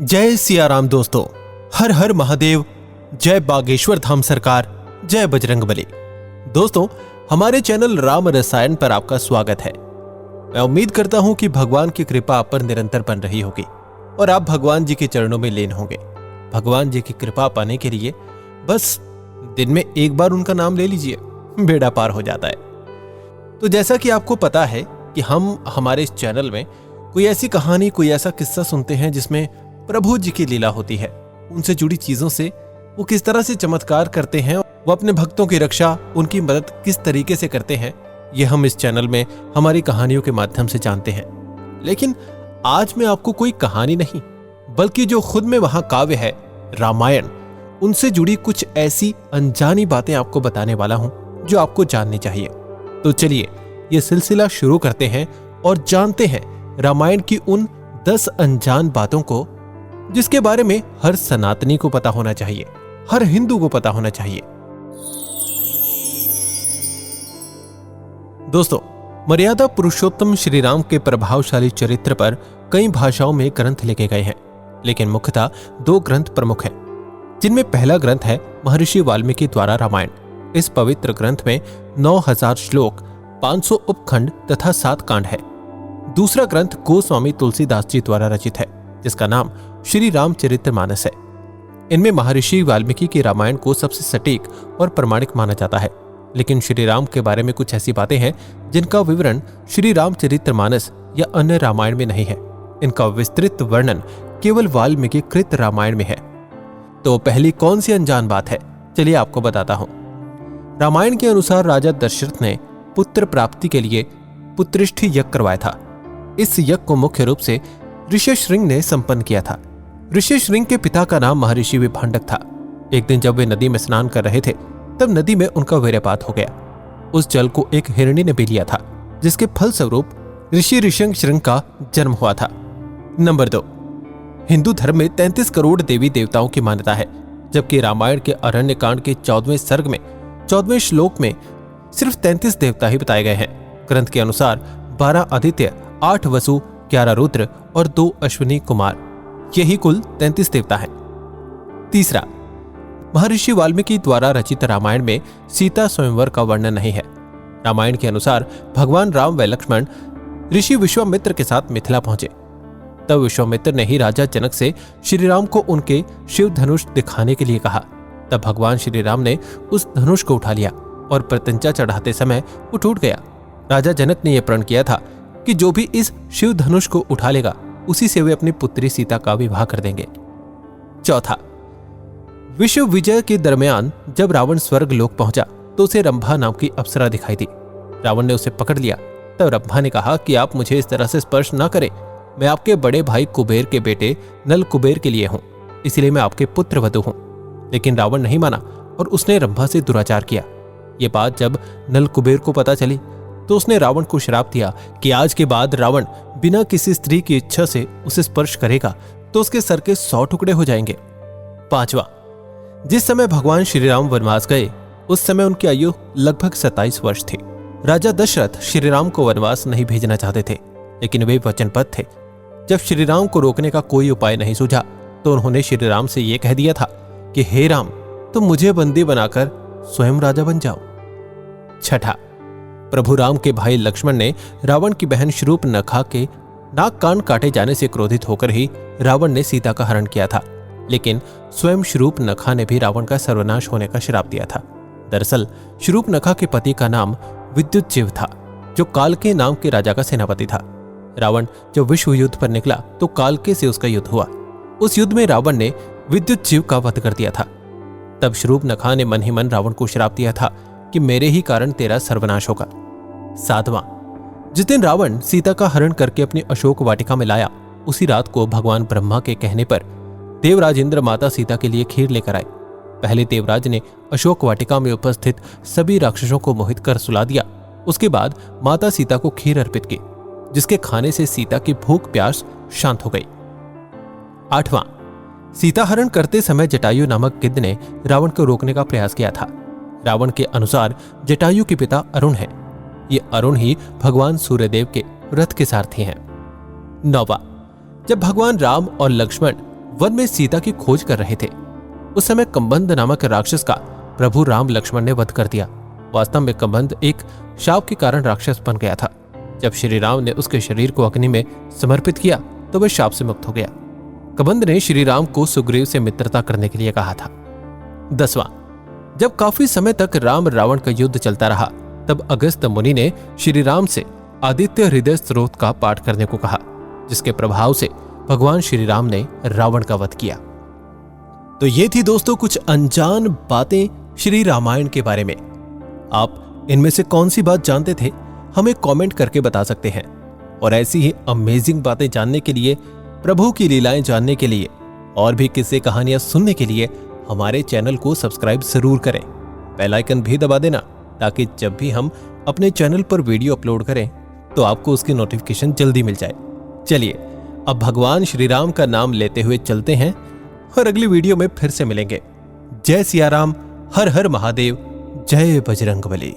जय सिया राम दोस्तों, हर हर महादेव, जय बागेश्वर धाम सरकार, जय बजरंगबली। दोस्तों, हमारे चैनल राम रसायन पर आपका स्वागत है। मैं उम्मीद करता हूं कि भगवान की कृपा आप पर निरंतर बन रही होगी और आप भगवान जी के चरणों में लीन होंगे। भगवान जी की कृपा पाने के लिए बस दिन में एक बार उनका नाम ले लीजिए, बेड़ा पार हो जाता है। तो जैसा कि आपको पता है कि हम हमारे इस चैनल में कोई ऐसी कहानी, कोई ऐसा किस्सा सुनते हैं जिसमें प्रभु जी की लीला होती है। उनसे जुड़ी चीजों से वो किस तरह से चमत्कार करते हैं, वो अपने भक्तों की रक्षा, उनकी मदद किस तरीके से करते हैं, ये हम इस चैनल में हमारी कहानियों के माध्यम से जानते हैं। लेकिन आज मैं आपको कोई कहानी नहीं, बल्कि जो खुद में वहां काव्य है, रामायण, उनसे जुड़ी कुछ ऐसी अनजानी बातें आपको बताने वाला हूं जो आपको जाननी चाहिए। तो चलिए ये सिलसिला शुरू करते हैं और जानते हैं रामायण की उन 10 अनजान बातों को जिसके बारे में हर सनातनी को पता होना चाहिए, हर हिंदू को पता होना चाहिए। दोस्तों, मर्यादा पुरुषोत्तम श्री राम के प्रभावशाली चरित्र पर कई भाषाओं में ग्रंथ लिखे गए हैं, लेकिन मुख्यतः 2 ग्रंथ प्रमुख हैं, जिनमें पहला ग्रंथ है महर्षि वाल्मीकि द्वारा रामायण। इस पवित्र ग्रंथ में 9000 श्लोक, 500 उपखंड तथा 7 कांड है। दूसरा ग्रंथ गोस्वामी तुलसीदास जी द्वारा रचित है, जिसका नाम श्री रामचरितमानस है। इनमें महर्षि वाल्मीकि की रामायण को सबसे सटीक और प्रमाणिक माना जाता है, लेकिन श्री राम के बारे में कुछ ऐसी बातें हैं जिनका विवरण श्री रामचरितमानस या अन्य रामायण में नहीं है। इनका विस्तृत वर्णन केवल वाल्मीकि कृत रामायण में है। तो पहली कौन सी अनजान बात है, चलिए आपको बताता हूं। रामायण के अनुसार राजा दशरथ ने पुत्र प्राप्ति के लिए पुत्रिष्ठि यज्ञ करवाया था। इस यज्ञ को मुख्य रूप से ऋष्यशृंग ने संपन्न किया था। ऋष्यशृंग के पिता का नाम महर्षि विभांडक था। एक दिन जब वे नदी में स्नान कर रहे थे, तब नदी में उनका वीर्यपात हो गया। उस जल को एक हिरणी ने पी लिया था, जिसके फलस्वरूप ऋषि ऋष्यशृंग का जन्म हुआ था। नंबर 2, हिंदू धर्म में 33 करोड़ देवी देवताओं की मान्यता है, जबकि रामायण के अरण्य कांड के 14वें सर्ग में 14वें श्लोक में सिर्फ 33 देवता ही बताए गए हैं। ग्रंथ के अनुसार 12 आदित्य, 8 वसु, 11 रुद्र और 2 अश्विनी कुमार, यही कुल 33 देवता हैं। तीसरा, महर्षि वाल्मीकि द्वारा रचित रामायण में सीता स्वयंवर का वर्णन नहीं है। रामायण के अनुसार भगवान राम व लक्ष्मण ऋषि विश्वामित्र के साथ मिथिला पहुंचे। तब विश्वामित्र ने ही राजा जनक से श्री राम को उनके शिव धनुष दिखाने के लिए कहा। तब भगवान श्री राम ने उस धनुष को उठा लिया और प्रत्यंचा चढ़ाते समय वो टूट गया। राजा जनक ने यह प्रण किया था कि जो भी इस शिव धनुष को उठा लेगा, उसी से वे अपनी पुत्री सीता का विवाह कर देंगे। चौथा, विश्व विजय के दरमियान जब रावण स्वर्ग लोक पहुंचा तो उसे रंभा नाम की अप्सरा दिखाई दी। रावण ने उसे पकड़ लिया। तब रंभा ने कहा कि आप मुझे इस तरह से स्पर्श न करें, मैं आपके बड़े भाई कुबेर के बेटे नल कुबेर के लिए हूं, इसलिए मैं आपके पुत्र वधू हूं। लेकिन रावण नहीं माना और उसने रंभा से दुराचार किया। ये बात जब नल कुबेर को पता चली तो उसने रावण को श्राप दिया कि आज के बाद रावण बिना किसी स्त्री की इच्छा से उसे स्पर्श करेगा तो उसके सर के 100 टुकड़े हो जाएंगे। पांचवा, जिस समय भगवान श्री राम वनवास गए, उस समय उनकी आयु लगभग 27 वर्ष थी। राजा दशरथ श्री राम को वनवास नहीं भेजना चाहते थे, लेकिन वे वचनबद्ध थे। जब श्री राम को रोकने का कोई उपाय नहीं सूझा तो उन्होंने श्री राम से यह कह दिया था कि हे राम, तुम मुझे बंदी बनाकर स्वयं राजा बन जाओ। छठा, प्रभु राम के भाई लक्ष्मण ने रावण की बहन शूर्पणखा के नाक कान काटे जाने से क्रोधित होकर ही रावण ने सीता का हरण किया था, लेकिन स्वयं शूर्पणखा ने भी रावण का सर्वनाश होने का श्राप दिया था। दरअसल शूर्पणखा के पति का नाम विद्युतजिह्व था, जो कालके नाम के राजा का सेनापति था। रावण जब विश्व युद्ध पर निकला तो कालके से उसका युद्ध हुआ। उस युद्ध में रावण ने विद्युतजिह्व का वध कर दिया था। तब शूर्पणखा ने मन ही मन रावण को श्राप दिया था कि मेरे ही कारण तेरा सर्वनाश होगा। सातवां, जिस दिन रावण सीता का हरण करके अपनी अशोक वाटिका में लाया, उसी रात को भगवान ब्रह्मा के कहने पर देवराज इंद्र माता सीता के लिए खीर लेकर आए। पहले देवराज ने अशोक वाटिका में उपस्थित सभी राक्षसों को मोहित कर सुला दिया। उसके बाद माता सीता को खीर अर्पित की, जिसके खाने से सीता की भूख प्यास शांत हो गई। आठवां, सीता हरण करते समय जटायु नामक गिद्ध ने रावण को रोकने का प्रयास किया था। रावण के अनुसार जटायु के पिता अरुण हैं। ये अरुण ही भगवान सूर्यदेव के रथ के सारथी हैं। नौवां, जब भगवान राम और लक्ष्मण वन में सीता की खोज कर रहे थे। उस समय कंबंद नामक राक्षस का प्रभु राम लक्ष्मण ने वध कर दिया। वास्तव में कंबंद एक शाप के कारण राक्षस बन गया था। जब श्री राम ने उसके शरीर को अग्नि में समर्पित किया तो वह शाप से मुक्त हो गया। कंबंद ने श्री राम को सुग्रीव से मित्रता करने के लिए कहा था। 10वां, जब काफी समय तक राम रावण का युद्ध चलता रहा तब अगस्त्य मुनि ने श्री राम से आदित्य हृदय स्त्रोत का पाठ करने को कहा, जिसके प्रभाव से भगवान श्री राम ने रावण का वध किया। तो ये थी दोस्तों कुछ अनजान बातें श्री रामायण के बारे में। आप इनमें से कौन सी बात जानते थे हमें कमेंट करके बता सकते हैं। और ऐसी ही अमेजिंग बातें जानने के लिए, प्रभु की लीलाएं जानने के लिए और भी किस्से कहानियां सुनने के लिए हमारे चैनल को सब्सक्राइब जरूर करें। बेल आइकन भी दबा देना ताकि जब भी हम अपने चैनल पर वीडियो अपलोड करें तो आपको उसकी नोटिफिकेशन जल्दी मिल जाए। चलिए अब भगवान श्री राम का नाम लेते हुए चलते हैं और अगली वीडियो में फिर से मिलेंगे। जय सिया राम, हर हर महादेव, जय बजरंगबली।